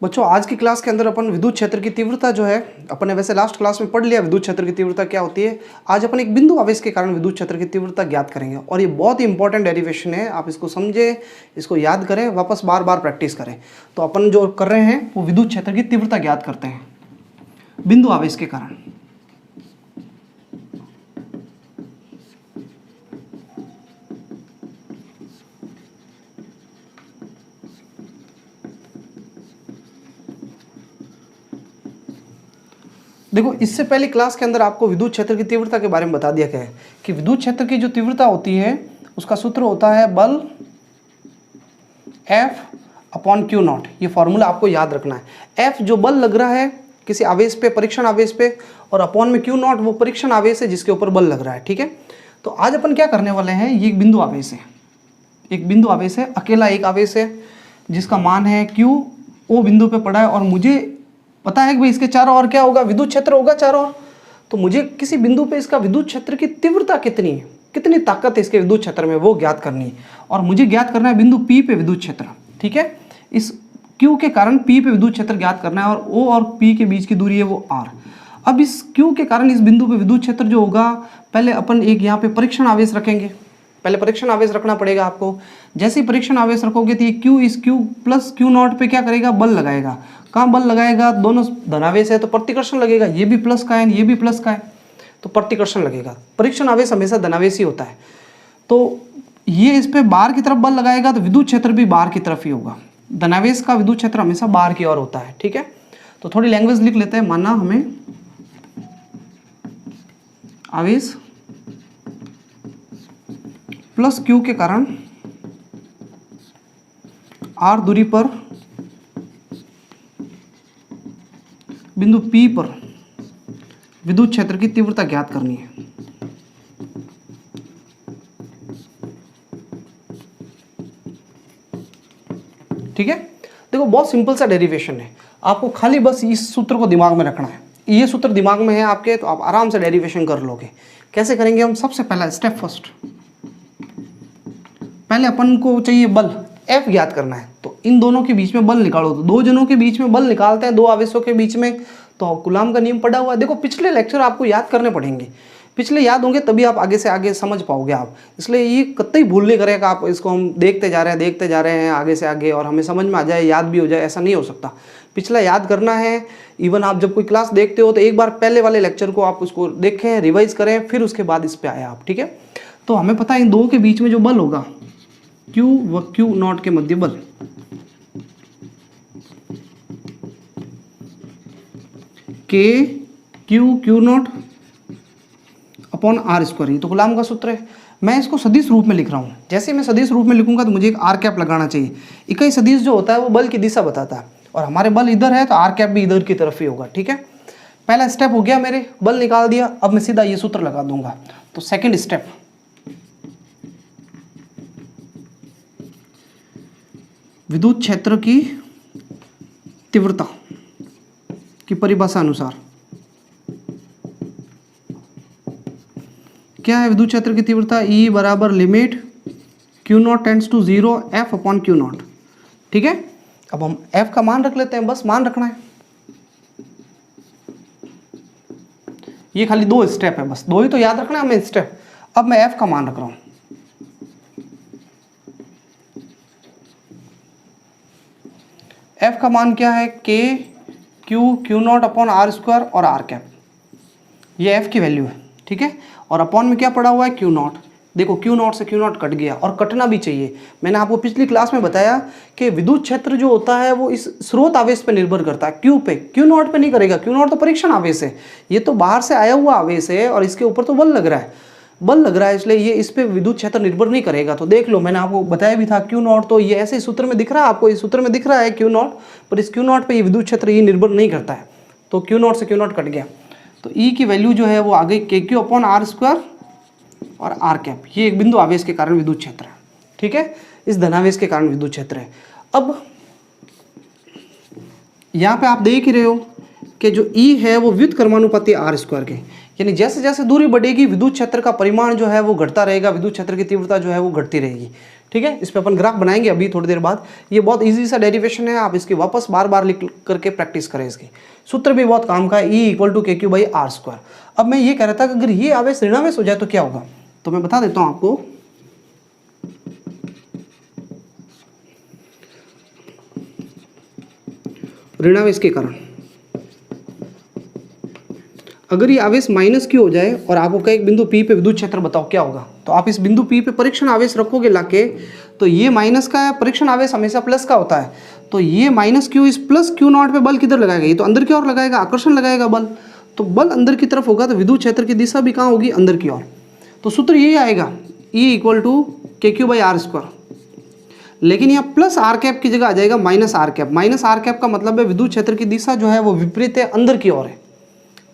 बच्चों आज की क्लास के अंदर अपन विद्युत क्षेत्र की तीव्रता जो है, अपन ने वैसे लास्ट क्लास में पढ़ लिया विद्युत क्षेत्र की तीव्रता क्या होती है। आज अपन एक बिंदु आवेश के कारण विद्युत क्षेत्र की तीव्रता ज्ञात करेंगे और ये बहुत ही इंपॉर्टेंट डेरिवेशन है। आप इसको समझे, इसको याद करें, वापस बार बार प्रैक्टिस करें। तो अपन जो कर रहे हैं वो विद्युत क्षेत्र की तीव्रता ज्ञात करते हैं बिंदु आवेश के कारण। देखो, इससे पहले क्लास के अंदर आपको विद्युत क्षेत्र की तीव्रता के बारे में बता दिया गया है कि विद्युत क्षेत्र की जो तीव्रता होती है उसका सूत्र होता है बल F/Q0। ये फॉर्मूला आपको याद रखना है। F जो बल लग रहा है किसी आवेश पे, परीक्षण आवेश पे, और अपॉन में Q0 वो परीक्षण आवेश है जिसके ऊपर बल लग रहा है। ठीक है, तो आज अपन क्या करने वाले हैं, ये एक बिंदु आवेश है, एक बिंदु आवेश है, अकेला एक आवेश है जिसका मान है Q, O बिंदु पे पड़ा है और मुझे पता है कि भाई इसके चारों ओर क्या होगा, विद्युत क्षेत्र होगा चारों ओर। तो मुझे किसी बिंदु पे इसका विद्युत क्षेत्र की तीव्रता कितनी है, कितनी ताकत है इसके विद्युत क्षेत्र में, वो ज्ञात करनी है। और मुझे ज्ञात करना है बिंदु P पे विद्युत क्षेत्र। ठीक है, इस Q के कारण P पे विद्युत क्षेत्र ज्ञात करना है और O और P के बीच की दूरी है वो R। अब इस Q के कारण इस बिंदु पे विद्युत क्षेत्र जो होगा, पहले अपन एक यहाँ पे परीक्षण आवेश रखेंगे। पहले परीक्षण आवेश रखना पड़ेगा आपको। जैसे ही परीक्षण आवेश रखोगे तो ये Q इस Q प्लस Q0 पे क्या करेगा, बल लगाएगा। कहाँ बल लगाएगा, दोनों धनावेश है तो प्रतिकर्षण लगेगा। ये भी प्लस का है, ये भी प्लस का है, तो प्रतिकर्षण लगेगा। परीक्षण आवेश हमेशा धनावेश ही होता है। तो ये इस पे बाहर की तरफ बल लगाएगा तो विद्युत क्षेत्र भी बाहर की तरफ ही होगा। धनावेश का विद्युत क्षेत्र हमेशा बाहर की ओर होता है। ठीक है, तो थोड़ी लैंग्वेज लिख लेते हैं। माना हमें आवेश प्लस Q के कारण R दूरी पर बिंदु P पर विद्युत क्षेत्र की तीव्रता ज्ञात करनी है। ठीक है, देखो बहुत सिंपल सा डेरिवेशन है, आपको खाली बस इस सूत्र को दिमाग में रखना है। ये सूत्र दिमाग में है आपके तो आप आराम से डेरिवेशन कर लोगे। कैसे करेंगे हम, सबसे पहला स्टेप फर्स्ट, पहले अपन को चाहिए बल F ज्ञात करना है। तो इन दोनों के बीच में बल निकालो। तो दो जनों के बीच में बल निकालते हैं, दो आवेशों के बीच में, तो कूलाम का नियम पड़ा हुआ है। देखो पिछले लेक्चर आपको याद करने पड़ेंगे, पिछले याद होंगे तभी आप आगे से आगे समझ पाओगे आप। इसलिए ये कतई भूल नहीं करेगा आप, इसको हम देखते जा रहे हैं आगे से आगे और हमें समझ में आ जाए, याद भी हो जाए, ऐसा नहीं हो सकता। पिछला याद करना है। इवन आप जब कोई क्लास देखते हो तो एक बार पहले वाले लेक्चर को आप उसको देखें, रिवाइज करें, फिर उसके बाद इस पर आए आप। ठीक है, तो हमें पता है इन दो के बीच में जो बल होगा Q व Q0 के मध्य बल K Q0 अपॉन R²। तो कूलाम का सूत्र है। मैं इसको सदिश रूप में लिख रहा हूँ। जैसे मैं सदिश रूप में लिखूंगा तो मुझे एक R कैप लगाना चाहिए। इकाई सदिश जो होता है वो बल की दिशा बताता है और हमारे बल इधर है तो R कैप भी इधर की तरफ ही होगा। ठीक है, पहला स्टेप हो गया, मेरे बल निकाल दिया। अब मैं सीधा ये सूत्र लगा दूंगा। तो सेकेंड स्टेप, विद्युत क्षेत्र की तीव्रता की परिभाषा अनुसार क्या है विद्युत क्षेत्र की तीव्रता, E बराबर limit Q0 tends to 0 F/Q0। ठीक है, अब हम F का मान रख लेते हैं, बस मान रखना है। ये खाली दो स्टेप है, बस दो ही तो याद रखना है हमें स्टेप। अब मैं F का मान रख रहा हूं। F का मान क्या है, K Q0 अपॉन R² और R कैप, ये F की वैल्यू है। ठीक है, और अपॉन में क्या पड़ा हुआ है, Q0। देखो Q0 से Q0 कट गया और कटना भी चाहिए। मैंने आपको पिछली क्लास में बताया कि विद्युत क्षेत्र जो होता है वो इस स्रोत आवेश पर निर्भर करता है, Q पे, Q0 पे नहीं करेगा। Q0 तो परीक्षण आवेश है, ये तो बाहर से आया हुआ आवेश है और इसके ऊपर तो बल लग रहा है, इसलिए ये इस पे विद्युत क्षेत्र निर्भर नहीं करेगा। तो देख लो, मैंने आपको बताया भी था Q0, तो ये ऐसे सूत्र में दिख रहा है आपको, इस सूत्र में दिख रहा है Q0, पर इस Q0 पे ये विद्युत क्षेत्र ये निर्भर नहीं करता है। तो Q0 से Q0 कट गया, तो E की वैल्यू जो है वो आ गई KQ अपॉन R² और R कैप। ये एक बिंदु आवेश के कारण विद्युत क्षेत्र है। ठीक है, इस धनावेश के कारण विद्युत क्षेत्र है। अब यहाँ पे आप देख ही रहे हो कि जो E है वो व्युत्क्रमानुपाती R² के, यानी जैसे जैसे दूरी बढ़ेगी विद्युत क्षेत्र का परिमाण जो है वो घटता रहेगा, विद्युत क्षेत्र की तीव्रता जो है वो घटती रहेगी। ठीक है। इस पे अपन ग्राफ बनाएंगे अभी थोड़ी देर बाद। ये बहुत इजी सा डेरिवेशन है, आप इसकी वापस बार बार लिख करके प्रैक्टिस करें। इसकी सूत्र भी बहुत काम का है, E = KQ/R²। अब मैं ये कह रहा था कि अगर ये आवेश ऋणावेश हो जाए तो क्या होगा, तो मैं बता देता हूं आपको। ऋणावेश के कारण अगर ये आवेश -Q हो जाए और आपको कहे एक बिंदु P पे विद्युत क्षेत्र बताओ क्या होगा, तो आप इस बिंदु P पे परीक्षण आवेश रखोगे लाके, तो ये माइनस का है, परीक्षण आवेश हमेशा प्लस का होता है, तो ये -Q इस +Q0 पे बल किधर लगाएगा, ये तो अंदर की ओर लगाएगा, आकर्षण लगाएगा बल, तो बल अंदर की तरफ होगा, तो विद्युत क्षेत्र की दिशा भी कहाँ होगी, अंदर की ओर। तो सूत्र यही आएगा, E = KQ/R²। लेकिन यहाँ +R की जगह आ जाएगा -R। का मतलब है विद्युत क्षेत्र की दिशा जो है वो विपरीत है, अंदर की ओर है।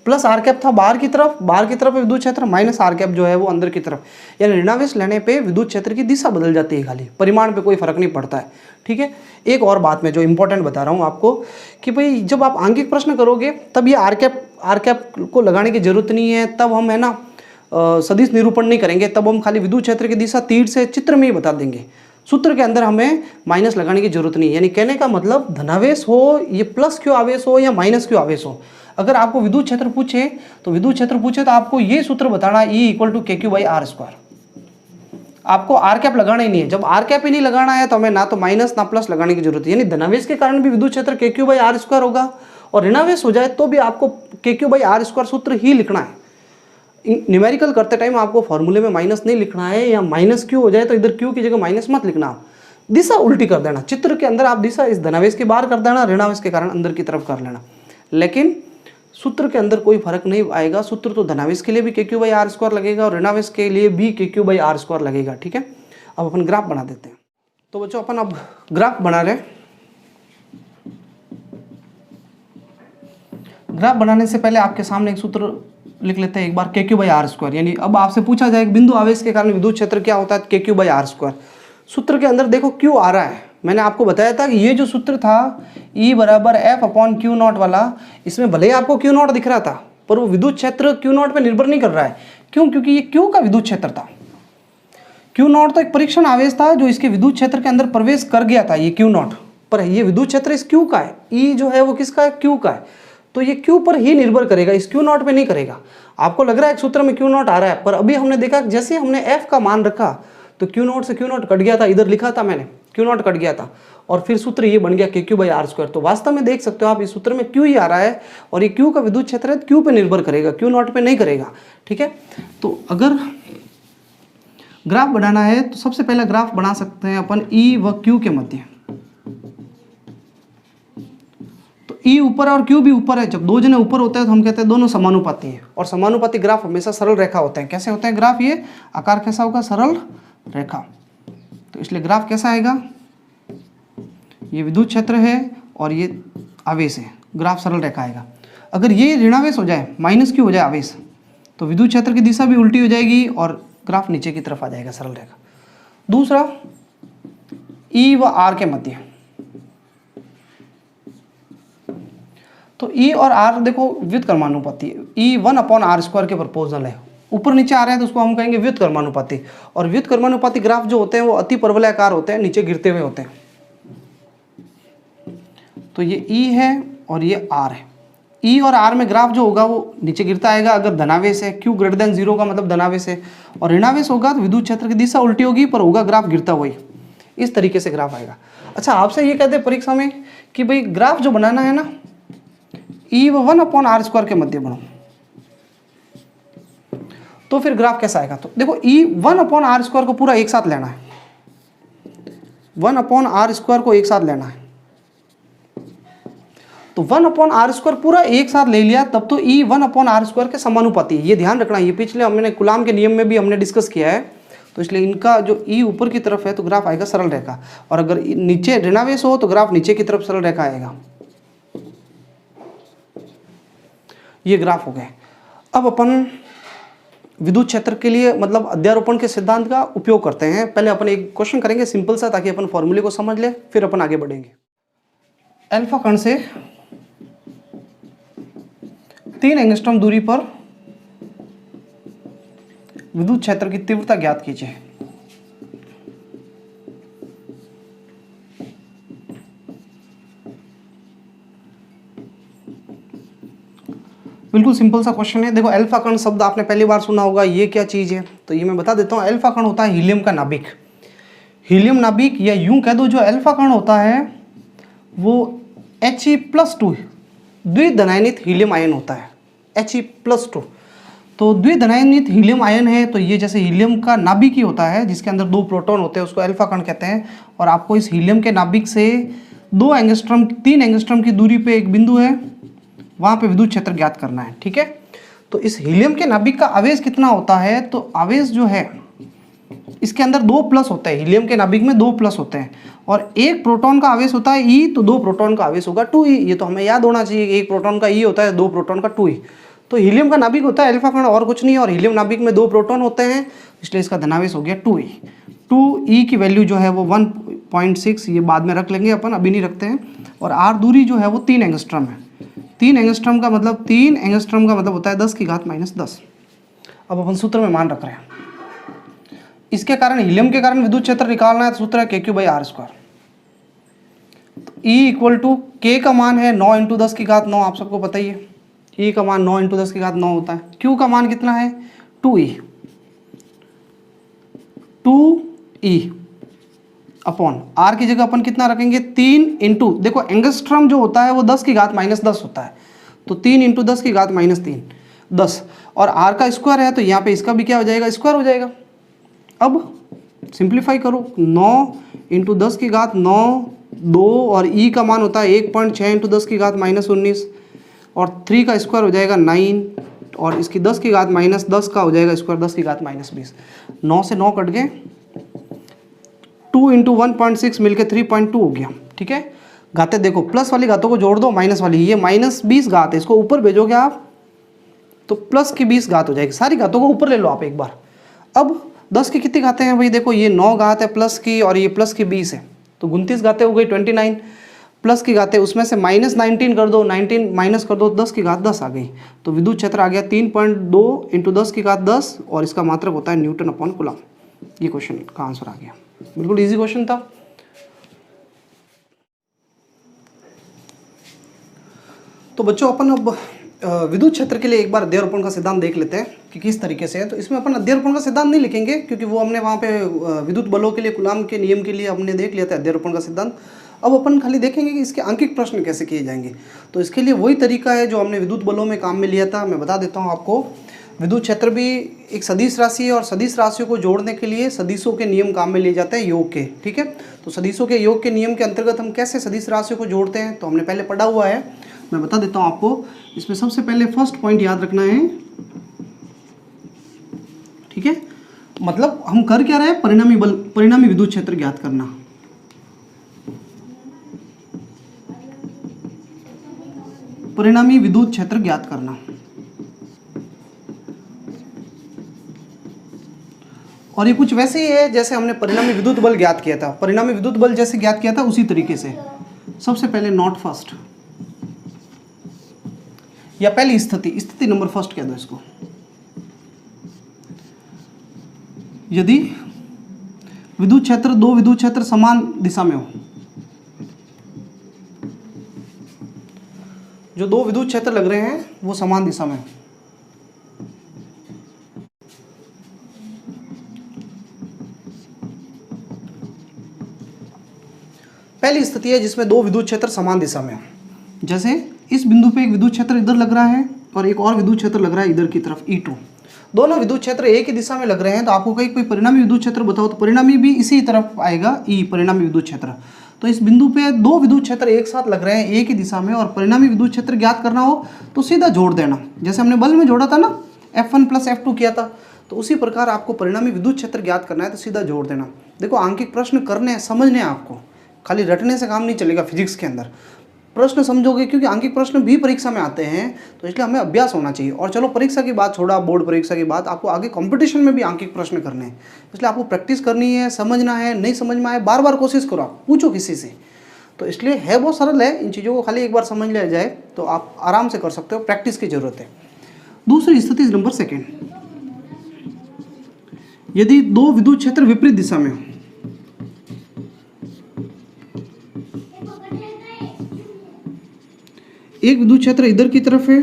+R था बाहर की तरफ है विद्युत क्षेत्र, -R जो है वो अंदर की तरफ, यानी ऋणावेश लेने पे विद्युत क्षेत्र की दिशा बदल जाती है, खाली परिमाण पे कोई फर्क नहीं पड़ता है। ठीक है। एक और बात मैं जो इंपॉर्टेंट बता रहा हूँ आपको कि भाई जब आप आंकिक प्रश्न करोगे तब ये R को लगाने की जरूरत नहीं है, तब हम है ना सदिश निरूपण नहीं करेंगे, तब हम खाली विद्युत क्षेत्र की दिशा तीर से चित्र में ही बता देंगे। सूत्र के अंदर हमें माइनस लगाने की जरूरत नहीं है, यानी कहने का मतलब धनावेश हो, ये +Q आवेश हो या -Q आवेश हो, अगर आपको विद्युत क्षेत्र पूछे तो आपको ये सूत्र बताना, E = KQ/R²। आपको R लगाना ही नहीं है। जब R ही नहीं लगाना है तो हमें ना तो माइनस ना प्लस लगाने की जरूरत है, यानी धनावेश के कारण भी विद्युत क्षेत्र KQ/R² होगा, और ऋणावेश हो जाए तो भी आपको KQ/R² सूत्र ही लिखना है। न्यूमेरिकल करते टाइम आपको फॉर्मूले में माइनस नहीं लिखना है, या -Q हो जाए तो इधर Q की जगह माइनस मत लिखना, दिशा उल्टी कर देना, चित्र के अंदर आप दिशा इस धनावेश के बाहर कर देना, ऋणावेश के कारण अंदर की तरफ कर लेना, लेकिन सूत्र के अंदर कोई फर्क नहीं आएगा। सूत्र तो धनावेश के लिए भी KQ/R² लगेगा और ऋणावेश के लिए भी KQ/R² लगेगा। ठीक है। अब अपन ग्राफ बना देते हैं। तो बच्चों अपन अब ग्राफ बना रहे हैं। ग्राफ बनाने से पहले आपके सामने एक सूत्र लिख लेते हैं एक बार, KQ/R²। यानी अब आपसे पूछा जाए बिंदु आवेश के कारण विद्युत क्षेत्र क्या होता है, KQ/R²। सूत्र के अंदर देखो Q आ रहा है, मैंने आपको बताया था कि ये जो सूत्र था E = F/Q0 वाला, इसमें भले ही आपको Q0 दिख रहा था पर वो विद्युत क्षेत्र Q0 पे निर्भर नहीं कर रहा है। क्यों? क्योंकि ये Q का विद्युत क्षेत्र था। Q0 तो एक परीक्षण आवेश था जो इसके विद्युत क्षेत्र के अंदर प्रवेश कर गया था, ये Q0, पर ये विद्युत क्षेत्र इस Q का है, E जो है वो किसका है, Q का है, तो ये Q पर ही निर्भर करेगा, इस Q0 पे नहीं करेगा। आपको लग रहा है एक सूत्र में Q0 आ रहा है, पर अभी हमने देखा जैसे हमने F का मान रखा तो Q0 से Q0 कट गया था, इधर लिखा था मैंने Q0 कट गया था, और फिर सूत्र ये बन गया KQ/R²। तो वास्तव में देख सकते हो आप, इस सूत्र में Q ही आ रहा है, और ये Q का विद्युत क्षेत्र है, Q पे निर्भर करेगा, Q0 पे नहीं करेगा। ठीक है। तो अगर ग्राफ बनाना है तो सबसे पहला ग्राफ बना सकते हैं अपन E व Q के मध्य। तो E ऊपर और Q भी ऊपर है, जब दो जने ऊपर होते हैं तो हम कहते हैं दोनों समानुपाती हैं, और समानुपाती ग्राफ हमेशा सरल रेखा होते हैं। कैसे होते हैं ग्राफ, ये आकार कैसा होगा, सरल रेखा। तो इसलिए ग्राफ कैसा आएगा, ये विद्युत क्षेत्र है और ये आवेश है, ग्राफ सरल रेखा आएगा। अगर ये ऋणावेश हो जाए, -Q हो जाए आवेश, तो विद्युत क्षेत्र की दिशा भी उल्टी हो जाएगी और ग्राफ नीचे की तरफ आ जाएगा, सरल रेखा। दूसरा, E व R के मध्य, तो E और R देखो व्युत्क्रमानुपाती, E 1/R² के प्रोपोर्शनल है, ऊपर नीचे आ रहे हैं तो उसको हम कहेंगे व्युत्क्रमानुपाती। और व्युत्क्रमानुपाती ग्राफ जो होते हैं वो अति परवलयाकार होते हैं, नीचे गिरते हुए होते हैं। तो ये E है और ये R है। E और R में ग्राफ जो होगा वो नीचे गिरता आएगा अगर धनावेश है, Q > 0 का मतलब धनावेश है, और ऋणावेश होगा तो विद्युत क्षेत्र की दिशा उल्टी होगी, पर होगा ग्राफ गिरता हुआ ही। इस तरीके से ग्राफ आएगा। अच्छा, आपसे ये कहते हैं परीक्षा में कि भाई ग्राफ जो बनाना है ना, E व 1/R² के मध्य बनो, तो फिर ग्राफ कैसा आएगा। तो देखो E 1/R² को पूरा एक साथ लेना है, 1/R² को एक साथ लेना है। तो 1/R² पूरा एक साथ ले लिया तब तो E 1/R² के समानुपाती है। ये ध्यान रखना, ये पिछले हमने कूलाम के नियम में भी हमने डिस्कस किया है। तो इसलिए इनका जो E ऊपर की तरफ है तो ग्राफ आएगा सरल रेखा, और अगर नीचे ऋणावेश हो तो ग्राफ नीचे की तरफ सरल रेखा आएगा। ये ग्राफ हो गए। अब अपन विद्युत क्षेत्र के लिए मतलब अध्यारोपण के सिद्धांत का उपयोग करते हैं। पहले अपन एक क्वेश्चन करेंगे सिंपल सा, ताकि अपन फॉर्मूले को समझ ले, फिर अपन आगे बढ़ेंगे। अल्फा कण से 3 एंगस्ट्रॉम दूरी पर विद्युत क्षेत्र की तीव्रता ज्ञात कीजिए। बिल्कुल सिंपल सा क्वेश्चन है। देखो अल्फा कण शब्द आपने पहली बार सुना होगा, ये क्या चीज़ है? तो ये मैं बता देता हूँ। अल्फा कण होता है हीलियम का नाभिक। हीलियम नाभिक, या यूं कह दो जो अल्फा कण होता है वो He+2 द्विधनायनित हीलियम आयन होता है। He+2 तो द्विधनायनित हीलियम आयन है। तो ये जैसे हीलियम का नाभिक ही होता है जिसके अंदर 2 प्रोटॉन होते हैं, उसको अल्फा कण कहते हैं। और आपको इस हीलियम के नाभिक से 3 एंगस्ट्रॉम की दूरी पे एक बिंदु है, वहाँ पे विद्युत क्षेत्र ज्ञात करना है। ठीक है, तो इस हीलियम के नाभिक का आवेश कितना होता है? तो आवेश जो है इसके अंदर 2 प्लस होते हैं। हीलियम के नाभिक में 2 प्लस होते हैं और एक प्रोटॉन का आवेश होता है E, तो 2 प्रोटॉन का आवेश होगा 2E। ये तो हमें याद होना चाहिए, एक प्रोटॉन का E होता है, 2 प्रोटॉन का 2E। तो हीलियम का नाभिक होता है अल्फा कण और कुछ नहीं है, और हीलियम नाभिक में 2 प्रोटॉन होते हैं, इसलिए इसका धनावेश हो गया 2E। 2E की वैल्यू जो है वो 1.6, ये बाद में रख लेंगे अपन, अभी नहीं रखते हैं। और R दूरी जो है वो 3 एंगस्ट्रॉम है। 3 एंगस्ट्रॉम का मतलब होता है 10⁻⁻10। अब अपन सूत्र में मान रख रहे हैं। इसके कारण, हीलियम के कारण विद्युत क्षेत्र निकालना है तो सूत्र है KQ/R²। E = K का मान है 9 × 10⁻9, आप सबको पता ही है। E का मान 9 × 10⁻9 होता है। Q का मान कितना है? 2E अपॉन R की जगह अपन कितना रखेंगे? 3 इंटू, देखो एंगस्ट्रॉम जो होता है वो 10⁻−10 होता है, तो 3 × 10⁻3 10, और R का स्क्वायर है तो यहाँ पे इसका भी क्या हो जाएगा? स्क्वायर हो जाएगा। अब सिंप्लीफाई करो, 9 × 10⁻9 2, और E का मान होता है 1.6 × 10⁻−19, और 3 का स्क्वायर हो जाएगा 9, और इसकी 10⁻−10 का हो जाएगा स्क्वायर 10⁻−20। 9 से 9 कट गए, 2 × 1.6 मिलके 3.2 हो गया। ठीक है, घातें देखो, प्लस वाली घातों को जोड़ दो, माइनस वाली, ये -20 घात है, इसको ऊपर भेजोगे आप तो प्लस की 20 घात हो जाएगी। सारी घातों को ऊपर ले लो आप एक बार। अब 10 की कितनी घातें हैं भाई? देखो ये 9 घात है प्लस की, और ये प्लस की 20 है, तो 29 घातें हो गई। 29 प्लस की घातें, उसमें से -19 कर दो, 19 माइनस कर दो, 10⁻10 आ गई। तो विद्युत क्षेत्र आ गया 3.2 × 10⁻10, और इसका मात्रक होता है N/कूलम। ये क्वेश्चन का आंसर आ गया। बिल्कुल इजी क्वेश्चन था। तो बच्चों अपन अब विद्युत क्षेत्र के लिए एक बार अध्यारोपण का सिद्धांत देख लेते हैं कि किस तरीके से है। तो इसमें अपन अध्यारोपण का सिद्धांत नहीं लिखेंगे क्योंकि वो हमने वहाँ पे विद्युत बलों के लिए कूलॉम के नियम के लिए हमने देख लिया था अध्यारोपण का सिद्धांत। अब अपन खाली देखेंगे कि इसके आंकिक प्रश्न कैसे किए जाएंगे। तो इसके लिए वही तरीका है जो हमने विद्युत बलों में काम में लिया था। मैं बता देता हूँ आपको, विद्युत क्षेत्र भी एक सदिश राशि है और सदिश राशियों को जोड़ने के लिए सदिशों के नियम काम में लिए जाते हैं, योग के। ठीक है, तो सदिशों के योग के नियम के अंतर्गत हम कैसे सदिश राशियों को जोड़ते हैं तो हमने पहले पढ़ा हुआ है। मैं बता देता हूँ आपको। इसमें सबसे पहले फर्स्ट पॉइंट याद रखना है। ठीक है, मतलब हम कर क्या रहे हैं? परिणामी बल, परिणामी विद्युत क्षेत्र ज्ञात करना। परिणामी विद्युत क्षेत्र ज्ञात करना। और ये कुछ वैसे ही है जैसे हमने परिणामी विद्युत बल ज्ञात किया था। परिणामी विद्युत बल जैसे ज्ञात किया था उसी तरीके से। सबसे पहले नॉट फर्स्ट, या पहली स्थिति नंबर फर्स्ट कह दो इसको। यदि विद्युत क्षेत्र, दो विद्युत क्षेत्र समान दिशा में हो, जो दो विद्युत क्षेत्र लग रहे हैं वो समान दिशा में हो, पहली स्थिति है जिसमें दो विद्युत क्षेत्र समान दिशा में हो। जैसे इस बिंदु पे एक विद्युत क्षेत्र इधर लग रहा है और एक और विद्युत क्षेत्र लग रहा है इधर की तरफ E2। दोनों विद्युत क्षेत्र एक ही दिशा में लग रहे हैं, तो आपको कोई परिणामी विद्युत क्षेत्र बताओ, तो परिणामी भी इसी तरफ आएगा, E परिणामी विद्युत क्षेत्र। तो इस बिंदु पे दो विद्युत क्षेत्र एक साथ लग रहे हैं एक ही दिशा में, और परिणामी विद्युत क्षेत्र ज्ञात करना हो तो सीधा जोड़ देना। जैसे हमने बल में जोड़ा था ना, F1 + F2 किया था, तो उसी प्रकार आपको परिणामी विद्युत क्षेत्र ज्ञात करना है तो सीधा जोड़ देना। देखो आंकिक प्रश्न करने हैं, समझने हैं आपको, खाली रटने से काम नहीं चलेगा। फिजिक्स के अंदर प्रश्न समझोगे, क्योंकि आंकिक प्रश्न भी परीक्षा में आते हैं, तो इसलिए हमें अभ्यास होना चाहिए। और चलो परीक्षा की बात छोड़ा, बोर्ड परीक्षा की बात, आपको आगे कंपटीशन में भी आंकिक प्रश्न करने हैं, इसलिए आपको प्रैक्टिस करनी है, समझना है। नहीं समझ में आए बार बार कोशिश करो, आप पूछो किसी से। तो इसलिए है बहुत सरल है, इन चीज़ों को खाली एक बार समझ लिया जाए तो आप आराम से कर सकते हो, प्रैक्टिस की जरूरत है। दूसरी स्थिति नंबर सेकेंड, यदि दो विद्युत क्षेत्र विपरीत दिशा में हो, एक विद्युत क्षेत्र इधर की तरफ है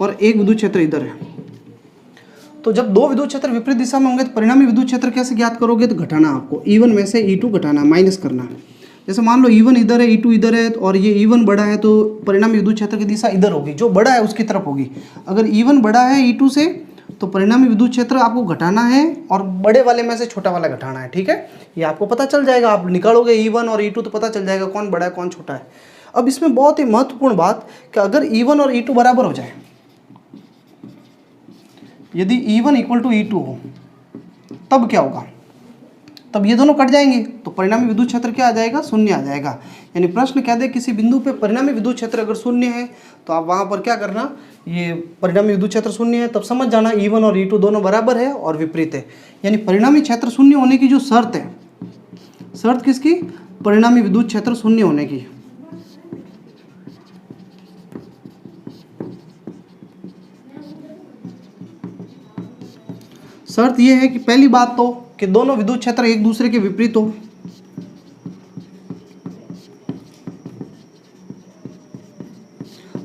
और एक विद्युत क्षेत्र इधर है। तो जब दो विद्युत क्षेत्र विपरीत दिशा में होंगे तो परिणामी विद्युत क्षेत्र कैसे ज्ञात करोगे? तो घटाना, आपको E1 में से E2 घटाना, माइनस करना। जैसे मान लो E1 इधर है, E2 इधर है और ये E1 बड़ा है तो परिणामी विद्युत क्षेत्र की दिशा इधर होगी, जो बड़ा है उसकी तरफ होगी। अगर E1 बड़ा है E2 से तो परिणामी विद्युत क्षेत्र आपको घटाना है और बड़े वाले में से छोटा वाला घटाना है, ठीक है। ये आपको पता चल जाएगा, आप निकालोगे E1 और E2 तो पता चल जाएगा कौन बड़ा है कौन छोटा है। अब इसमें बहुत ही महत्वपूर्ण बात कि अगर E1 और E2 बराबर हो जाए, यदि E1 इक्वल टू E2 हो तब क्या होगा? तब ये दोनों कट जाएंगे तो परिणामी विद्युत क्षेत्र क्या आ जाएगा? शून्य आ जाएगा। यानी प्रश्न कह दे किसी बिंदु पे परिणामी विद्युत क्षेत्र अगर शून्य है तो आप वहां पर क्या करना, ये परिणामी विद्युत क्षेत्र शून्य है तब समझ जाना E1 और E2 दोनों बराबर है और विपरीत है। यानी परिणामी क्षेत्र शून्य होने की जो शर्त है, शर्त किसकी? परिणामी विद्युत क्षेत्र शून्य होने की। शर्त यह है कि पहली बात तो कि दोनों विद्युत क्षेत्र एक दूसरे के विपरीत हो।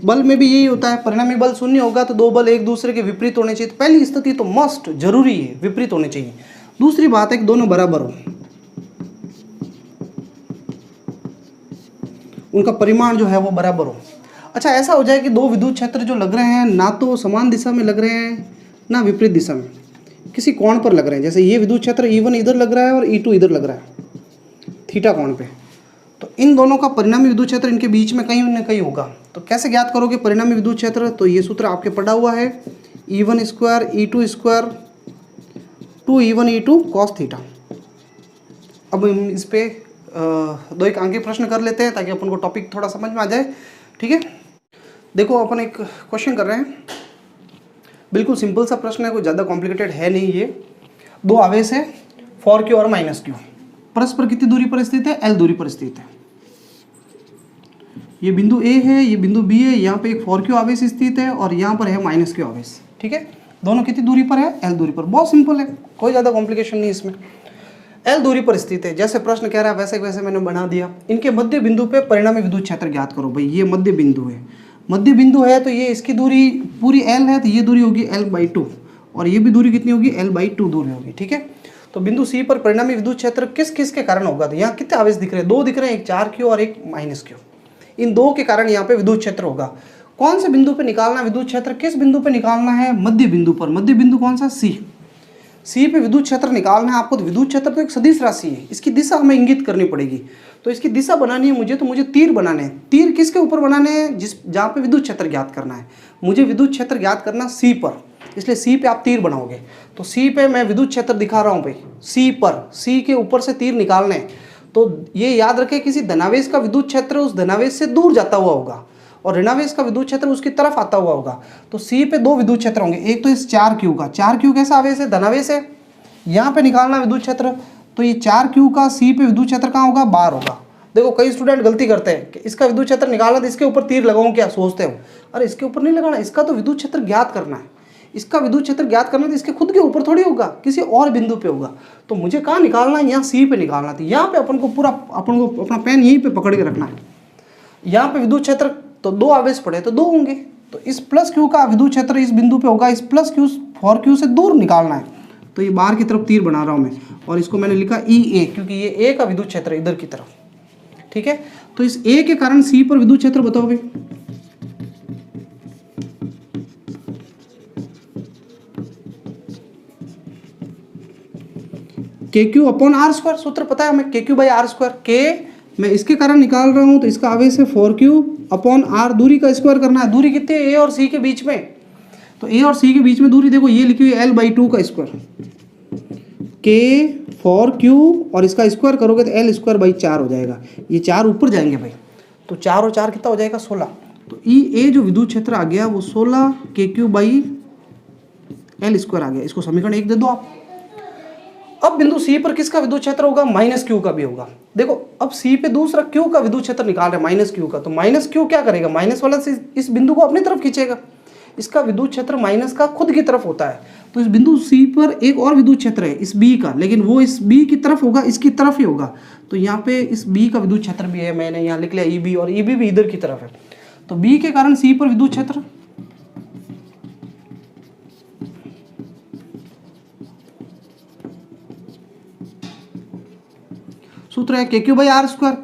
बल में भी यही होता है, परिणामी बल शून्य होगा तो दो बल एक दूसरे के विपरीत होने चाहिए। तो पहली स्थिति तो मस्ट जरूरी है, विपरीत होने चाहिए। दूसरी बात है कि दोनों बराबर हो, उनका परिमाण जो है वो बराबर हो। अच्छा, ऐसा हो जाए कि दो विद्युत क्षेत्र जो लग रहे हैं ना तो समान दिशा में लग रहे हैं ना विपरीत दिशा में, किसी कोण पर लग रहे हैं। जैसे ये विद्युत क्षेत्र E1 इधर लग रहा है और E2 इधर लग रहा है थीटा कोण पे, तो इन दोनों का परिणामी विद्युत क्षेत्र इनके बीच में कहीं न कहीं होगा। तो कैसे ज्ञात करोगे परिणामी विद्युत क्षेत्र? तो ये सूत्र आपके पढ़ा हुआ है, E1 square E2 square 2E1 E2 cos theta. अब हम इस पे दो एक अंकीय प्रश्न कर लेते हैं ताकि अपन को टॉपिक थोड़ा समझ में आ जाए, ठीक है। देखो अपन एक क्वेश्चन कर रहे हैं, बिल्कुल सिंपल सा प्रश्न है, कोई ज़्यादा कॉम्प्लिकेटेड है नहीं। ये दो आवेश है फॉर क्यू और माइनस क्यू, परस्पर कितनी दूरी पर स्थित है? L दूरी पर स्थित है। ये बिंदु A है, ये बिंदु B है, यहाँ पे एक फॉर क्यू आवेश स्थित है और यहाँ पर है माइनस क्यू आवेश, ठीक है। दोनों कितनी दूरी पर है? L दूरी पर। बहुत सिंपल है, कोई ज़्यादा कॉम्प्लिकेशन नहीं इसमें। L दूरी पर स्थित है, जैसे प्रश्न कह रहा है वैसे वैसे मैंने बना दिया। इनके मध्य बिंदु पे परिणामी विद्युत क्षेत्र ज्ञात करो। भाई ये मध्य बिंदु है, मध्य बिंदु है तो ये इसकी दूरी पूरी L है तो ये दूरी होगी L/2 और ये भी दूरी कितनी होगी? L/2 दूरी होगी, ठीक है। तो बिंदु C पर परिणामी विद्युत क्षेत्र किस किस के कारण होगा? तो यहाँ कितने आवेश दिख रहे हैं? दो दिख रहे हैं, एक चार क्यू और एक माइनस क्यू। इन दो के कारण यहाँ पे विद्युत क्षेत्र होगा। कौन से बिंदु पे निकालना विद्युत क्षेत्र? किस बिंदु पे निकालना है? मध्य बिंदु पर। मध्य बिंदु कौन सा? C पे विद्युत क्षेत्र निकालना है आपको। तो विद्युत क्षेत्र तो एक सदिश राशि है, इसकी दिशा हमें इंगित करनी पड़ेगी। तो इसकी दिशा बनानी है मुझे, तो मुझे तीर बनाने हैं। तीर किसके ऊपर बनाने हैं? जहाँ पे विद्युत क्षेत्र ज्ञात करना है। मुझे विद्युत क्षेत्र ज्ञात करना C पर, इसलिए C पे आप तीर बनाओगे। तो C पे मैं विद्युत क्षेत्र दिखा रहा हूँ भाई, C पर, C के ऊपर से तीर निकालने। तो ये याद रखें किसी धनावेश का विद्युत क्षेत्र उस धनावेश से दूर जाता हुआ होगा और ऋणावेश का विद्युत क्षेत्र उसकी तरफ आता हुआ होगा। तो C पे दो विद्युत क्षेत्र होंगे, एक तो इस 4Q का, 4Q कैसा आवेश है? धनावेश है। यहाँ पे निकालना विद्युत क्षेत्र, तो ये 4Q का C पे विद्युत क्षेत्र कहाँ होगा? बाहर होगा। देखो कई स्टूडेंट गलती करते हैं कि इसका विद्युत क्षेत्र निकालना तो इसके ऊपर तीर लगाऊं, क्या सोचते हो? अरे इसके ऊपर नहीं लगाना, इसका तो विद्युत क्षेत्र ज्ञात करना है। इसका विद्युत क्षेत्र ज्ञात करना तो इसके खुद के ऊपर थोड़ी होगा, किसी और बिंदु पे होगा। तो मुझे कहाँ निकालना है? यहाँ C पे निकालना था। यहाँ पे अपन को अपना पेन यहीं पे पकड़ के रखना है। यहाँ पे विद्युत क्षेत्र तो दो आवेश पड़े तो दो होंगे, तो इस प्लस Q का विद्युत क्षेत्र इस बिंदु पे होगा, इस प्लस Q फॉर Q से दूर निकालना है। तो ये बाहर की तरफ तीर बना रहा हूँ मैं और इसको मैंने लिखा EA, क्योंकि ये A का विद्युत क्षेत्र इधर की तरफ, ठीक है। तो इस A के कारण C पर विद्युत क्षेत्र बताओ भाई। KQ अपॉन R स्क्वायर, सूत्र पता है हमें, KQ/R²। K मैं इसके कारण निकाल रहा हूं तो इसका आवेश है 4Q अपॉन R। दूरी का स्क्वायर करना है। दूरी कितनी है? A और C के बीच में, तो A और C के बीच में दूरी देखो ये लिखी हुई L/2 का स्क्वायर, K 4Q और इसका स्क्वायर करोगे तो L²/4 हो जाएगा। ये 4 ऊपर जाएंगे भाई, तो 4 और 4 कितना हो जाएगा? 16। तो EA जो विद्युत क्षेत्र आ गया वो 16 KQ/L² आ गया। इसको समीकरण 1 दे दो आप। अब बिंदु C पर किसका विद्युत क्षेत्र होगा? माइनस Q का भी होगा। देखो अब C पे दूसरा Q का विद्युत क्षेत्र निकाल रहे हैं, माइनस Q का। तो माइनस Q क्या करेगा? माइनस वाला से इस बिंदु को अपनी तरफ खींचेगा। इसका विद्युत क्षेत्र माइनस का खुद की तरफ होता है। तो इस बिंदु C पर एक और विद्युत क्षेत्र है इस B का, लेकिन वो इस B की तरफ होगा, इसकी तरफ ही होगा। तो यहाँ पे इस B का विद्युत क्षेत्र भी है, मैंने यहाँ लिख लिया EB, और EB भी इधर की तरफ है। तो B के कारण C पर विद्युत क्षेत्र सूत्र है के क्यू बाई आर स्क्वायर।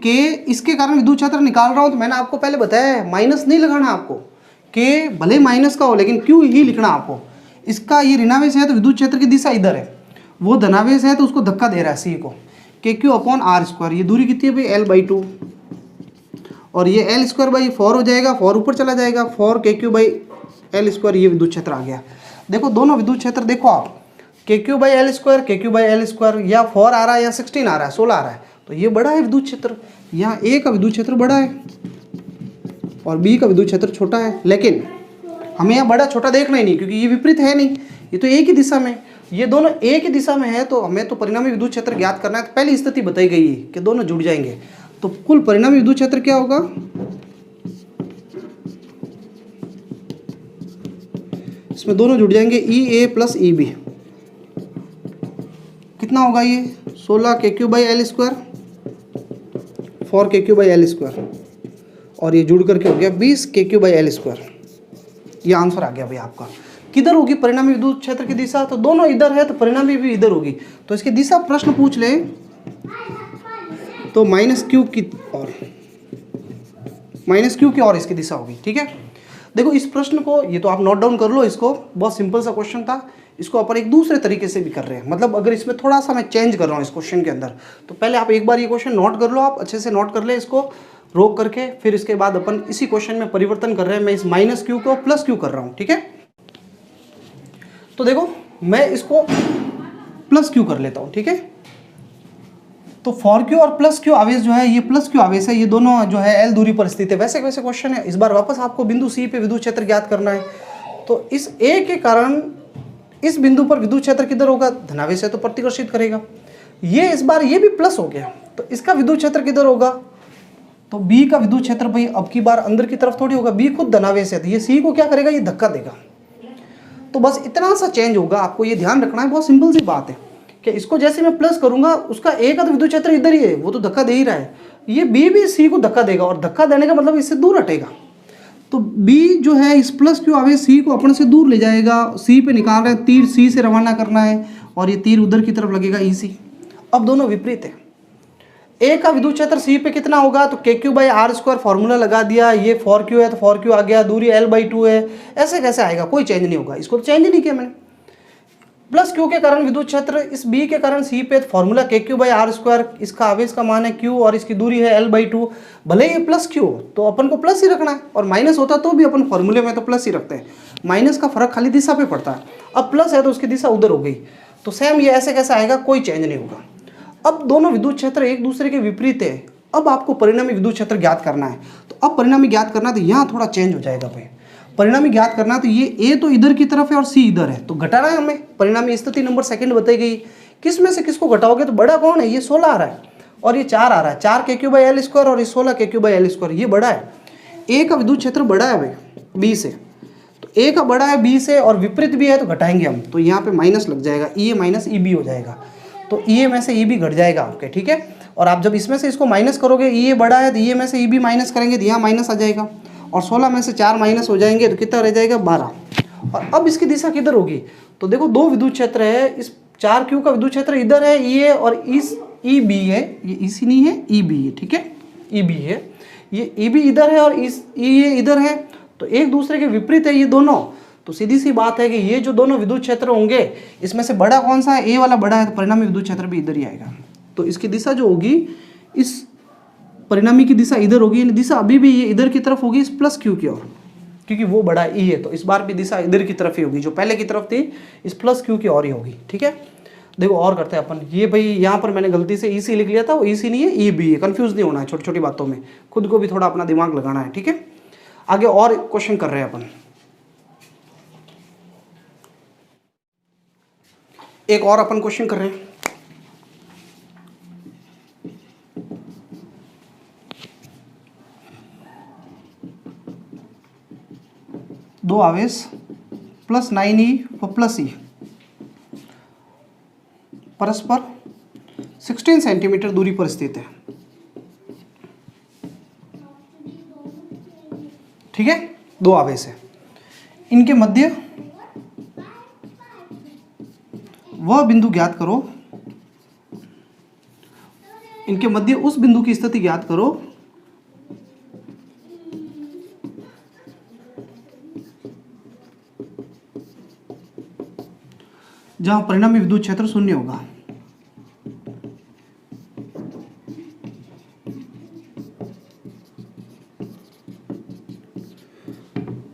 के इसके कारण विद्युत क्षेत्र निकाल रहा हूँ तो मैंने आपको पहले बताया है माइनस नहीं लगाना आपको, के भले माइनस का हो लेकिन क्यू ही लिखना आपको। इसका ये ऋणावेश है तो विद्युत क्षेत्र की दिशा इधर है, वो धनावेश है तो उसको धक्का दे रहा है सी को। के क्यू अपॉन आर स्क्वायर, ये दूरी कितनी है भाई एल बाई 2, और ये एल स्क्वायर बाई 4 हो जाएगा, 4 ऊपर चला जाएगा, 4 के क्यू बाई एल स्क्वायर, ये विद्युत क्षेत्र आ गया। देखो दोनों विद्युत क्षेत्र देखो आप, के क्यू बाई एल स्क्वायर, के क्यू बाई एल स्क्वायर, या 4 आ रहा है या 16 आ रहा है, 16 आ रहा है, तो ये बड़ा है विद्युत क्षेत्र। यहाँ ए का विद्युत क्षेत्र बड़ा है और बी का विद्युत क्षेत्र छोटा है, लेकिन हमें यहाँ बड़ा छोटा देखना ही नहीं क्योंकि ये विपरीत है नहीं, ये तो एक ही दिशा में, ये दोनों एक ही दिशा में है, तो हमें तो परिणामी विद्युत क्षेत्र ज्ञात करना है। तो पहली स्थिति बताई गई है कि दोनों जुड़ जाएंगे, तो कुल परिणामी विद्युत क्षेत्र क्या होगा, इसमें दोनों जुड़ जाएंगे ई ए प्लस ई बी। कितना होगा ये 16 के क्यू बाई एल स्क्वायर, 4 के क्यू बाई एल स्क्वायर, और ये जुड़ करके हो गया 20 के क्यू बाई एल स्क्वायर। ये आंसर आ गया भाई आपका। किधर होगी परिणामी विद्युत क्षेत्र की दिशा, तो दोनों इधर है तो परिणामी भी इधर होगी। तो इसकी दिशा प्रश्न पूछ ले तो माइनस क्यू की और इसकी दिशा होगी। ठीक है, देखो इस प्रश्न को, ये तो आप नोट डाउन कर लो, इसको बहुत सिंपल सा क्वेश्चन था, इसको अपन एक दूसरे तरीके से भी कर रहे हैं। मतलब अगर इसमें थोड़ा सा मैं चेंज कर रहा हूँ इस क्वेश्चन के अंदर, तो पहले आप एक बार ये क्वेश्चन नोट कर लो, आप अच्छे से नोट कर ले इसको रोक करके, फिर इसके बाद अपन इसी क्वेश्चन में परिवर्तन कर रहे हैं। मैं इस माइनस क्यू को प्लस क्यू कर रहा हूँ। ठीक है, तो देखो मैं इसको प्लस क्यू कर लेता हूँ। ठीक है, तो फॉर क्यू और प्लस क्यू आवेश जो है, ये प्लस क्यू आवेश है, ये दोनों जो है एल दूरी पर स्थित है। वैसे वैसे क्वेश्चन है, इस बार वापस आपको बिंदु सी पे विद्युत क्षेत्र ज्ञात करना है। तो इस ए के कारण इस बिंदु पर विद्युत क्षेत्र किधर होगा, धनावेश है तो प्रतिकर्षित करेगा। ये इस बार ये भी प्लस हो गया, तो इसका विद्युत क्षेत्र किधर होगा, तो बी का विद्युत क्षेत्र भाई अब की बार अंदर की तरफ थोड़ी होगा, बी खुद धनावेश है, तो ये सी को क्या करेगा, ये धक्का देगा। तो बस इतना सा चेंज होगा, आपको ये ध्यान रखना है। बहुत सिंपल सी बात है कि इसको जैसे मैं प्लस करूंगा, उसका ए का तो विद्युत क्षेत्र इधर ही है, वो तो धक्का दे ही रहा है, ये बी भी सी को धक्का देगा, और धक्का देने का मतलब इससे दूर हटेगा। तो बी जो है इस प्लस क्यू आवेश सी को अपने से दूर ले जाएगा, सी पे निकाल रहे हैं, तीर सी से रवाना करना है, और ये तीर उधर की तरफ लगेगा ई सी। अब दोनों विपरीत है, ए का विद्युत क्षेत्र सी पे कितना होगा, तो K Q by R square formula लगा दिया, ये 4 क्यू है तो 4 क्यू आ गया, दूरी एल बाई 2 है, ऐसे कैसे आएगा, कोई चेंज नहीं होगा, इसको तो चेंज नहीं किया मैंने। प्लस क्यू के कारण विद्युत क्षेत्र इस बी के कारण सी पे, फॉर्मूला के क्यू बाई आर स्क्वायर, इसका आवेश का मान है क्यू और इसकी दूरी है एल बाई 2। भले ये प्लस क्यू तो अपन को प्लस ही रखना है, और माइनस होता तो भी अपन फॉर्मूले में तो प्लस ही रखते हैं, माइनस का फर्क खाली दिशा पे पड़ता है। अब प्लस है तो उसकी दिशा उधर हो गई, तो सेम ये ऐसे कैसे आएगा, कोई चेंज नहीं होगा। अब दोनों विद्युत क्षेत्र एक दूसरे के विपरीत है, अब आपको परिणामी विद्युत क्षेत्र ज्ञात करना है। तो अब परिणामी ज्ञात करना, तो यहाँ थोड़ा चेंज हो जाएगा भाई, परिणामी ज्ञात करना, तो ये ए तो इधर की तरफ है और सी इधर है, तो घटाना है हमें। परिणामी स्थिति नंबर सेकंड बताई गई, किस में से किसको घटाओगे, तो बड़ा कौन है, ये 16 आ रहा है और ये 4 आ रहा है, 4 के क्यू बाई एल स्क्वायर और ये 16 के क्यू बाई एल स्क्वायर, ये बड़ा है। ए का विद्युत क्षेत्र बड़ा है भाई बी से, तो ए का बड़ा है बी से और विपरीत भी है, तो घटाएंगे हम, तो यहाँ पे माइनस लग जाएगा, ई ए माइनस ई बी हो जाएगा, तो ई ए में से ई बी घट जाएगा आपके। ठीक है, और आप जब इसमें से इसको माइनस करोगे, ई ए बड़ा है तो ई ए में से ई बी माइनस करेंगे तो यहाँ माइनस आ जाएगा, और 16 में से 4 माइनस हो जाएंगे तो कितना रह जाएगा 12। और अब इसकी दिशा किधर होगी, तो देखो दो विद्युत क्षेत्र है, इस 4 क्यू का विद्युत क्षेत्र इधर है ई ए, और इस ई बी है, ये ई सी नहीं है ई बी है। ठीक है, ई बी है, ये ई बी इधर है और इस ई ए इधर है, तो एक दूसरे के विपरीत है ये दोनों। तो सीधी सी बात है कि ये जो दोनों विद्युत क्षेत्र होंगे, इसमें से बड़ा कौन सा है, ए वाला बड़ा है, तो परिणामी विद्युत क्षेत्र भी इधर ही आएगा। तो इसकी दिशा जो होगी, इस परिणामी की दिशा इधर होगी, दिशा अभी भी ये इधर की तरफ होगी, इस प्लस क्यू की ओर, क्योंकि वो बड़ा ई है, तो इस बार भी दिशा इधर की तरफ ही होगी, जो पहले की तरफ थी इस प्लस क्यू की ओर ही होगी। ठीक है, देखो और करते हैं अपन, ये भाई यहाँ पर मैंने गलती से ई सी लिख लिया था, वो ई सी नहीं है ई बी है, कंफ्यूज नहीं होना है छोटी छोटी बातों में, खुद को भी थोड़ा अपना दिमाग लगाना है। ठीक है, आगे और क्वेश्चन कर रहे हैं अपन, एक और अपन क्वेश्चन कर रहे हैं। दो आवेश प्लस 9e व प्लस ई परस्पर 16 सेंटीमीटर दूरी पर स्थित है। ठीक है, दो आवेश है, इनके मध्य वह बिंदु ज्ञात करो इनके मध्य उस बिंदु की स्थिति ज्ञात करो जहां परिणामी विद्युत क्षेत्र शून्य होगा।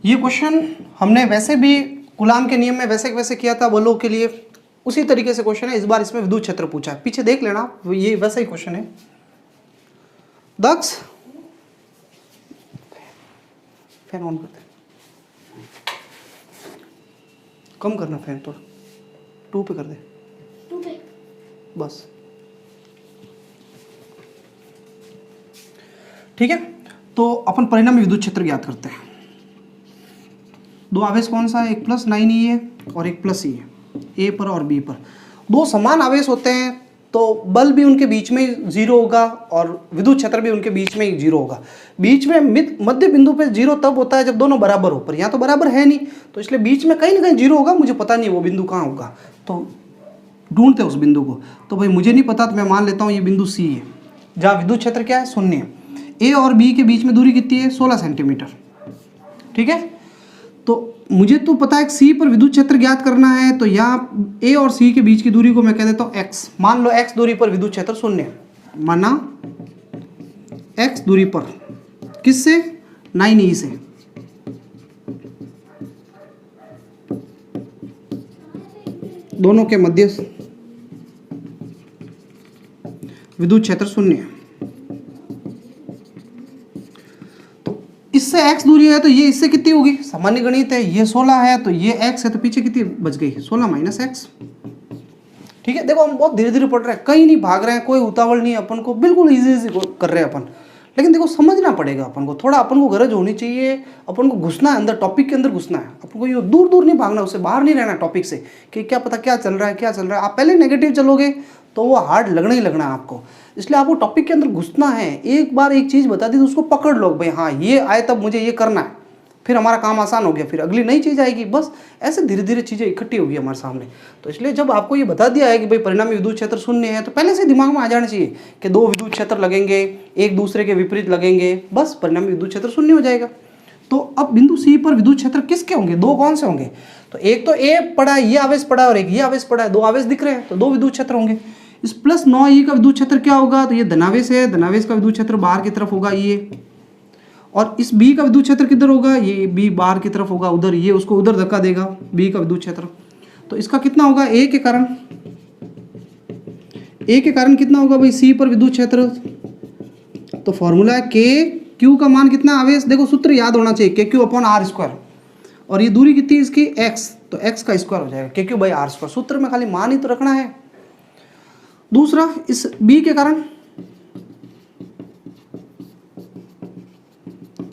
ये क्वेश्चन हमने वैसे भी कूलाम के नियम में वैसे वैसे किया था बलों के लिए, उसी तरीके से क्वेश्चन है। इस बार इसमें विद्युत क्षेत्र पूछा है, पीछे देख लेना, ये वैसा ही क्वेश्चन है। दक्ष फैन ऑन करते, कम करना फैन, थोड़ा 2 पे कर दे, 2 पे बस ठीक है। तो अपन परिणामी विद्युत क्षेत्र ज्ञात करते हैं। दो आवेश कौन सा है, एक प्लस 9E है और एक प्लस E है, ए पर और बी पर। दो समान आवेश होते हैं तो बल भी उनके बीच में 0 होगा और विद्युत क्षेत्र भी उनके बीच में 0 होगा। बीच में मध्य बिंदु पे 0 तब होता है जब दोनों बराबर हो, पर यहाँ तो बराबर है नहीं, तो इसलिए बीच में कहीं ना कहीं 0 होगा। मुझे पता नहीं वो बिंदु कहाँ होगा, तो ढूंढते उस बिंदु को। तो भाई मुझे नहीं पता, तो मैं मान लेता हूँ ये बिंदु सी है जहाँ विद्युत क्षेत्र क्या है, शून्य है। ए और बी के बीच में दूरी कितनी है, 16 सेंटीमीटर, ठीक है। तो मुझे तो पता है सी पर विद्युत क्षेत्र ज्ञात करना है, तो यहाँ ए और सी के बीच की दूरी को मैं कह देता हूँ एक्स। मान लो एक्स दूरी पर विद्युत क्षेत्र शून्य है, माना एक्स दूरी पर, किससे, 9E से। दोनों के मध्य विद्युत क्षेत्र शून्य है। इससे x दूरी है तो ये इससे कितनी होगी, सामान्य गणित है, ये 16 है तो ये x है, तो पीछे कितनी बच गई, 16 माइनस एक्स। ठीक है, देखो हम बहुत धीरे धीरे पढ़ रहे हैं, कहीं नहीं भाग रहे हैं, कोई उतावल नहीं है अपन को, बिल्कुल इजी कर रहे हैं अपन। लेकिन देखो समझना पड़ेगा अपन को, थोड़ा अपन को गरज होनी चाहिए, अपन को घुसना है अंदर, टॉपिक के अंदर घुसना है अपन को, ये दूर दूर नहीं भागना, उससे बाहर नहीं रहना टॉपिक से, कि क्या पता क्या चल रहा है क्या चल रहा है। आप पहले नेगेटिव चलोगे तो वो हार्ड लगना ही लगना है आपको, इसलिए आपको टॉपिक के अंदर घुसना है। एक बार एक चीज़ बता दी तो उसको पकड़ लो, भाई हाँ ये आए तब मुझे ये करना है, फिर हमारा काम आसान हो गया, फिर अगली नई चीज़ आएगी। बस ऐसे धीरे धीरे चीज़ें इकट्ठी होगी हमारे सामने। तो इसलिए जब आपको ये बता दिया है कि भाई परिणामी विद्युत क्षेत्र शून्य है, तो पहले से दिमाग में आ जाना चाहिए कि दो विद्युत क्षेत्र लगेंगे, एक दूसरे के विपरीत लगेंगे, बस परिणामी विद्युत क्षेत्र शून्य हो जाएगा। तो अब बिंदु सी पर विद्युत क्षेत्र किसके होंगे, दो कौन से होंगे, तो एक तो ए पड़ा है, ये आवेश पड़ा है, और एक ये आवेश पड़ा है, दो आवेश दिख रहे हैं, तो दो विद्युत क्षेत्र होंगे। इस प्लस 9E का विद्युत क्षेत्र क्या होगा, तो ये धनावेश है, धनावेश का विद्युत क्षेत्र बाहर की तरफ होगा ये, और इस बी का विद्युत क्षेत्र किधर होगा, ये बी बाहर की तरफ होगा उधर, ये उसको उधर धक्का देगा बी का विद्युत क्षेत्र। तो इसका कितना होगा, ए के कारण कितना होगा भाई सी पर विद्युत क्षेत्र, तो फॉर्मूला है के क्यू का मान कितना, आवेश देखो सूत्र याद होना चाहिए, के क्यू अपॉन आर स्क्वायर, और ये दूरी कितनी है इसकी एक्स, तो एक्स का स्क्वायर हो जाएगा के क्यू बाई आर स्क्वायर। सूत्र में खाली मान ही तो रखना है। दूसरा इस बी के कारण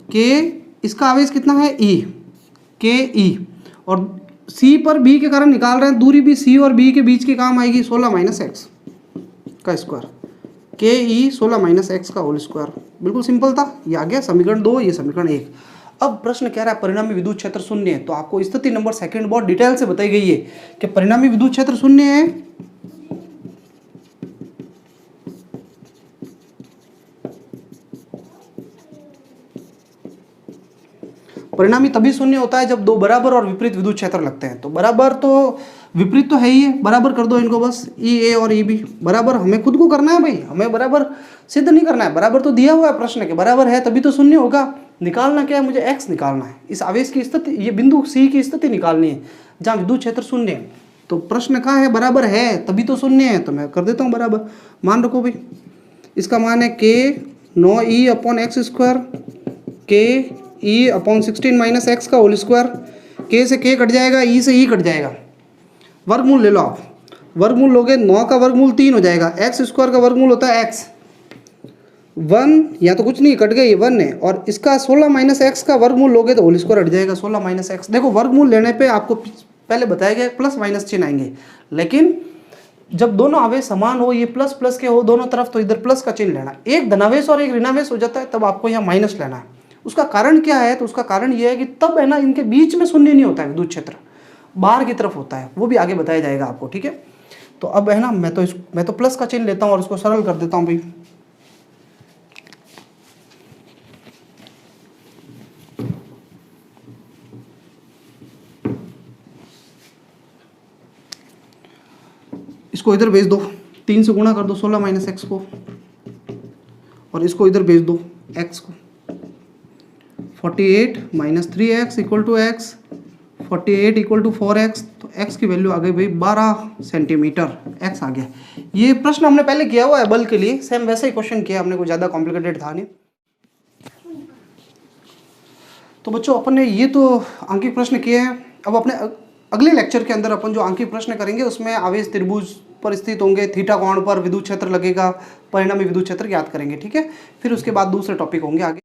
के, इसका आवेश कितना है ई, के ई, और सी पर बी के कारण निकाल रहे हैं, दूरी भी सी और बी के बीच के काम आएगी, 16 माइनस एक्स का स्क्वायर, के ई 16 माइनस एक्स का होल स्क्वायर। बिल्कुल सिंपल था, ये आ गया समीकरण 2, ये समीकरण 1। अब प्रश्न कह रहा है परिणामी विद्युत क्षेत्र शून्य है, तो आपको स्थिति नंबर सेकंड बहुत डिटेल से बताई गई है कि परिणामी विद्युत क्षेत्र शून्य है। परिणामी तभी शून्य होता है जब दो बराबर और विपरीत विद्युत क्षेत्र लगते हैं। तो बराबर तो विपरीत तो है ही है, बराबर कर दो इनको बस, ई ए और ई बी बराबर। हमें खुद को करना है भाई, हमें बराबर सिद्ध नहीं करना है, बराबर तो दिया हुआ है प्रश्न के, बराबर है तभी तो शून्य होगा। निकालना क्या है, मुझे एक्स निकालना है, इस आवेश की स्थिति, ये बिंदु सी की स्थिति निकालनी है जहाँ विद्युत क्षेत्र शून्य है। तो प्रश्न कहाँ है, बराबर है तभी तो शून्य है, तो मैं कर देता हूँ बराबर। मान रखो भाई, इसका मान है के 9E अपॉन एक्स स्क्वायर, के ई अपॉन 16 माइनस एक्स का होल स्क्वायर, के से के कट जाएगा, ई से ई कट जाएगा, वर्गमूल ले लो आप, वर्गमूल लोगे 9 का वर्गमूल 3 हो जाएगा, एक्स स्क्वायर का वर्गमूल होता है एक्स, 1 या तो कुछ नहीं कट गया, ये 1 है, और इसका 16 माइनस एक्स का वर्गमूल लोगे तो होल स्क्वायर हट जाएगा, 16 माइनस एक्स। देखो वर्गमूल लेने पे आपको पहले बताया गया प्लस माइनस चिन्ह आएंगे, लेकिन जब दोनों आवेश समान हो, ये प्लस प्लस के हो दोनों तरफ, तो इधर प्लस का चिन्ह लेना, एक धनावेश और एक ऋणावेश हो जाता है तब आपको यहाँ माइनस लेना है। उसका कारण क्या है, तो उसका कारण ये है कि तब है ना इनके बीच में शून्य नहीं होता है विद्युत क्षेत्र, बाहर की तरफ होता है, वो भी आगे बताया जाएगा आपको, ठीक है। तो अब है ना, मैं तो प्लस का चिन्ह लेता हूँ और इसको सरल कर देता हूँ भाई। इसको इधर भेज दो, 3 से गुणा कर दो 16 माइनस एक्स को, और इसको इधर भेज दो x को, 48 minus 3x equal to x, 48 equal to 4x। तो x की वैल्यू आ गई भाई 12 सेंटीमीटर, x आ गया। ये प्रश्न हमने पहले किया हुआ है बल के लिए, सेम वैसे ही क्वेश्चन किया हमने, कोई ज़्यादा कॉम्प्लिकेटेड था नहीं। तो बच्चों अपन ने ये तो आंकिक प्रश्न किए हैं। अब अपने अगले लेक्चर के अंदर अपन जो आंकिक प्रश्न करेंगे उसमें आवेश त्रिभुज पर स्थित होंगे, थीटा कोण पर विद्युत क्षेत्र लगेगा, परिणामी विद्युत क्षेत्र ज्ञात करेंगे, ठीक है। फिर उसके बाद दूसरे टॉपिक होंगे आगे।